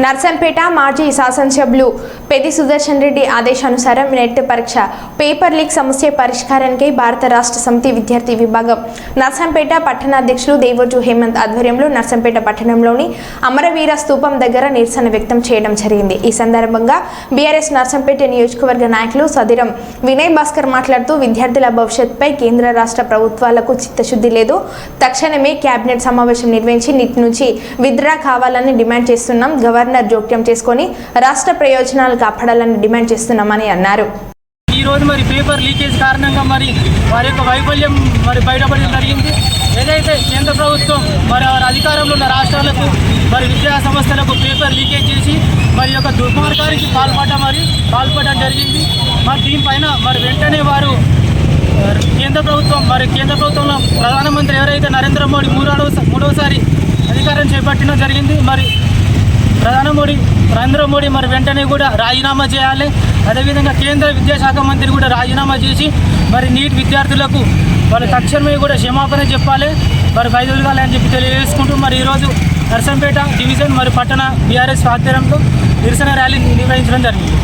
నర్సంపేట మాజీ శాసనసభ్యులు పెద్ది సుదర్శన్ రెడ్డి ఆదేశానుసారం నెట్ పరీక్ష పేపర్ లీక్ సమస్య పరిష్కారానికి భారత రాష్ట్ర సమితి విద్యార్థి విభాగం నర్సంపేట పట్టణాధ్యక్షులు దేవోజు హేమంత్ ఆధ్వర్యంలో నర్సంపేట పట్టణంలోని అమరవీర స్తూపం దగ్గర నిరసన వ్యక్తం చేయడం జరిగింది। ఈ సందర్భంగా బీఆర్ఎస్ నర్సంపేట నియోజకవర్గ నాయకులు సదిరం వినయ్ భాస్కర్ మాట్లాడుతూ విద్యార్థుల భవిష్యత్తుపై కేంద్ర రాష్ట్ర ప్రభుత్వాలకు చిత్తశుద్ధి లేదు, తక్షణమే కేబినెట్ సమావేశం నిర్వహించి నీట్ నుంచి విత్డ్రా కావాలని డిమాండ్ చేస్తున్నాం, గవర్నర్ జోక్యం చేసుకొని రాష్ట్ర ప్రయోజనాలు కాపాడాలని డిమాండ్ చేస్తున్నామని అన్నారు। ఈ రోజు మరి పేపర్ లీకేజ్ కారణంగా మరి వారి యొక్క వైఫల్యం మరి బయటపడడం జరిగింది। ఏదైతే కేంద్ర ప్రభుత్వం మరి వారి అధికారంలో ఉన్న రాష్ట్రాలకు మరి విద్యా సంస్థలకు పేపర్ లీకేజ్ చేసి మరి యొక్క దుర్మార్గానికి పాల్పడడం జరిగింది। మరి దీనిపైన మరి వెంటనే వారు కేంద్ర ప్రభుత్వంలో ప్రధానమంత్రి ఎవరైతే నరేంద్ర మోడీ మూడవసారి అధికారం చేపట్టడం జరిగింది। మరి నరేంద్ర మోడీ మరి వెంటనే కూడా రాజీనామా చేయాలి। అదేవిధంగా కేంద్ర విద్యాశాఖ మంత్రి కూడా రాజీనామా చేసి మరి నీట్ విద్యార్థులకు వాళ్ళు తక్షణమే కూడా క్షమాపణ చెప్పాలి, మరి బయలుదేరాలని చెప్పి తెలియజేసుకుంటూ మరి ఈరోజు నర్సంపేట డివిజన్ మరి పట్టణ బీఆర్ఎస్ ఆధ్వర్యంలో నిరసన ర్యాలీ నిర్వహించడం జరిగింది।